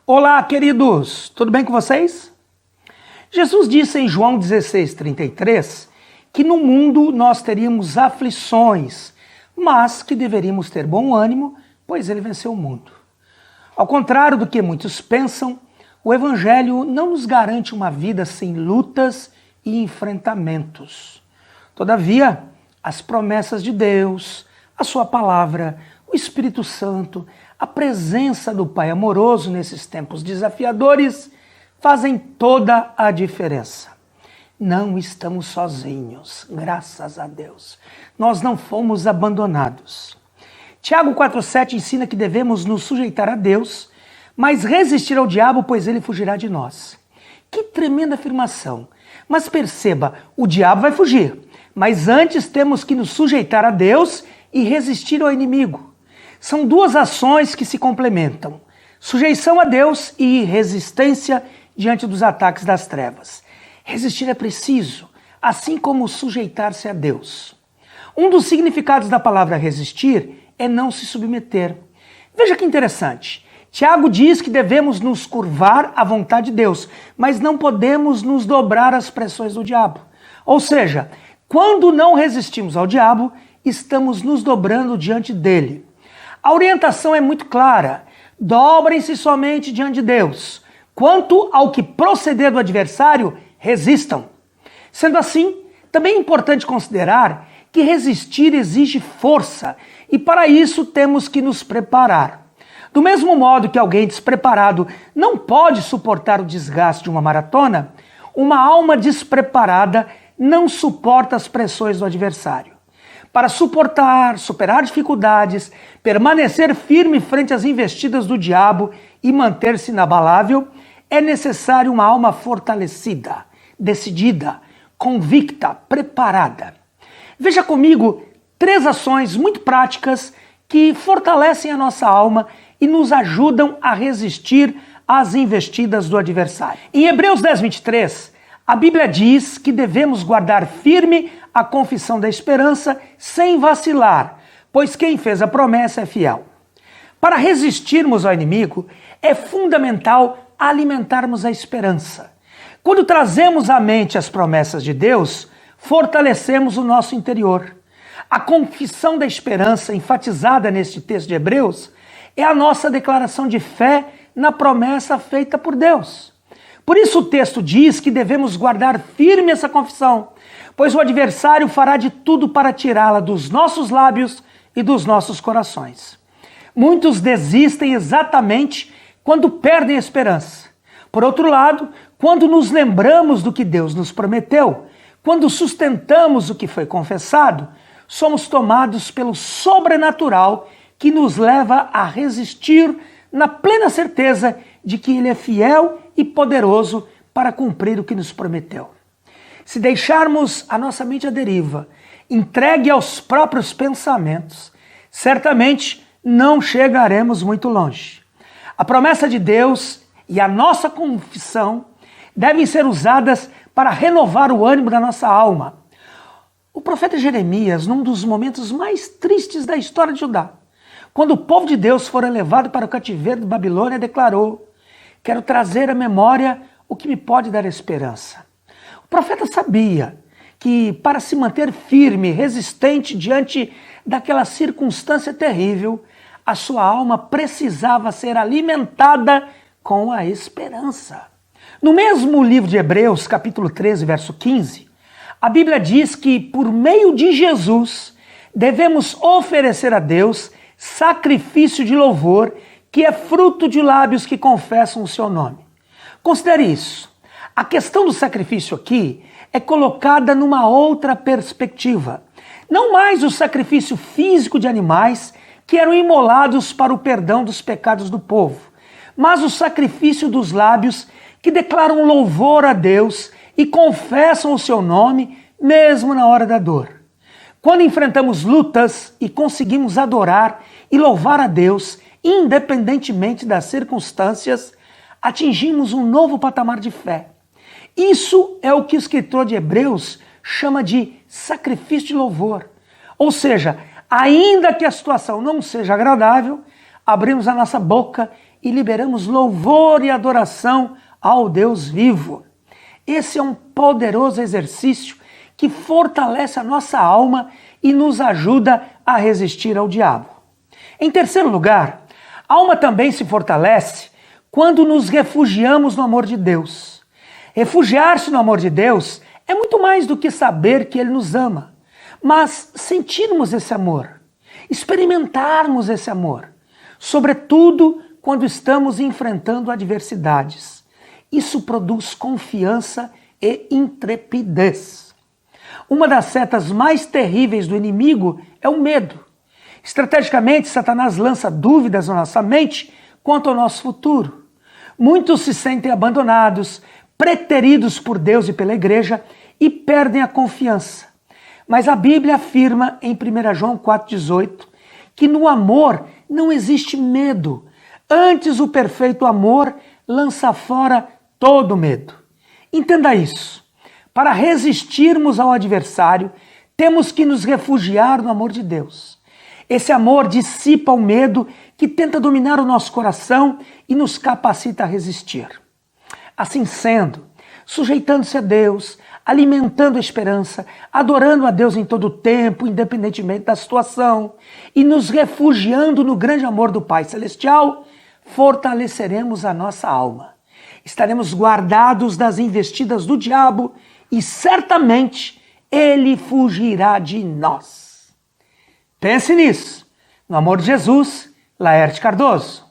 Olá, queridos! Tudo bem com vocês? Jesus disse em João 16:33 que no mundo nós teríamos aflições, mas que deveríamos ter bom ânimo, pois ele venceu o mundo. Ao contrário do que muitos pensam, o Evangelho não nos garante uma vida sem lutas e enfrentamentos. Todavia, as promessas de Deus, a sua palavra, o Espírito Santo, a presença do Pai amoroso nesses tempos desafiadores fazem toda a diferença. Não estamos sozinhos, graças a Deus. Nós não fomos abandonados. Tiago 4,7 ensina que devemos nos sujeitar a Deus, mas resistir ao diabo, pois ele fugirá de nós. Que tremenda afirmação! Mas perceba, o diabo vai fugir, mas antes temos que nos sujeitar a Deus e resistir ao inimigo. São duas ações que se complementam: sujeição a Deus e resistência diante dos ataques das trevas. Resistir é preciso, assim como sujeitar-se a Deus. Um dos significados da palavra resistir é não se submeter. Veja que interessante. Tiago diz que devemos nos curvar à vontade de Deus, mas não podemos nos dobrar às pressões do diabo. Ou seja, quando não resistimos ao diabo, estamos nos dobrando diante dele. A orientação é muito clara: dobrem-se somente diante de Deus. Quanto ao que proceder do adversário, resistam. Sendo assim, também é importante considerar que resistir exige força e para isso temos que nos preparar. Do mesmo modo que alguém despreparado não pode suportar o desgaste de uma maratona, uma alma despreparada não suporta as pressões do adversário. Para suportar, superar dificuldades, permanecer firme frente às investidas do diabo e manter-se inabalável, é necessário uma alma fortalecida, decidida, convicta, preparada. Veja comigo 3 ações muito práticas que fortalecem a nossa alma e nos ajudam a resistir às investidas do adversário. Em Hebreus 10:23, a Bíblia diz que devemos guardar firme a confissão da esperança sem vacilar, pois quem fez a promessa é fiel. Para resistirmos ao inimigo, é fundamental alimentarmos a esperança. Quando trazemos à mente as promessas de Deus, fortalecemos o nosso interior. A confissão da esperança, enfatizada neste texto de Hebreus, é a nossa declaração de fé na promessa feita por Deus. Por isso o texto diz que devemos guardar firme essa confissão, pois o adversário fará de tudo para tirá-la dos nossos lábios e dos nossos corações. Muitos desistem exatamente quando perdem a esperança. Por outro lado, quando nos lembramos do que Deus nos prometeu, quando sustentamos o que foi confessado, somos tomados pelo sobrenatural que nos leva a resistir na plena certeza de que Ele é fiel e poderoso para cumprir o que nos prometeu. Se deixarmos a nossa mente à deriva, entregue aos próprios pensamentos, certamente não chegaremos muito longe. A promessa de Deus e a nossa confissão devem ser usadas para renovar o ânimo da nossa alma. O profeta Jeremias, num dos momentos mais tristes da história de Judá, quando o povo de Deus for levado para o cativeiro de Babilônia, declarou: quero trazer à memória o que me pode dar esperança. O profeta sabia que para se manter firme, resistente diante daquela circunstância terrível, a sua alma precisava ser alimentada com a esperança. No mesmo livro de Hebreus, capítulo 13, verso 15, a Bíblia diz que por meio de Jesus devemos oferecer a Deus sacrifício de louvor, que é fruto de lábios que confessam o seu nome. Considere isso. A questão do sacrifício aqui é colocada numa outra perspectiva. Não mais o sacrifício físico de animais que eram imolados para o perdão dos pecados do povo, mas o sacrifício dos lábios que declaram louvor a Deus e confessam o seu nome mesmo na hora da dor. Quando enfrentamos lutas e conseguimos adorar e louvar a Deus, independentemente das circunstâncias, atingimos um novo patamar de fé. Isso é o que o escritor de Hebreus chama de sacrifício de louvor. Ou seja, ainda que a situação não seja agradável, abrimos a nossa boca e liberamos louvor e adoração ao Deus vivo. Esse é um poderoso exercício que fortalece a nossa alma e nos ajuda a resistir ao diabo. Em terceiro lugar, a alma também se fortalece quando nos refugiamos no amor de Deus. Refugiar-se no amor de Deus é muito mais do que saber que Ele nos ama, mas sentirmos esse amor, experimentarmos esse amor, sobretudo quando estamos enfrentando adversidades. Isso produz confiança e intrepidez. Uma das setas mais terríveis do inimigo é o medo. Estrategicamente, Satanás lança dúvidas na nossa mente quanto ao nosso futuro. Muitos se sentem abandonados, preteridos por Deus e pela igreja e perdem a confiança. Mas a Bíblia afirma em 1 João 4,18 que no amor não existe medo. Antes, o perfeito amor lança fora todo medo. Entenda isso. Para resistirmos ao adversário, temos que nos refugiar no amor de Deus. Esse amor dissipa o medo que tenta dominar o nosso coração e nos capacita a resistir. Assim sendo, sujeitando-se a Deus, alimentando a esperança, adorando a Deus em todo o tempo, independentemente da situação, e nos refugiando no grande amor do Pai Celestial, fortaleceremos a nossa alma. Estaremos guardados das investidas do diabo e certamente ele fugirá de nós. Pense nisso. No amor de Jesus, Laerte Cardoso.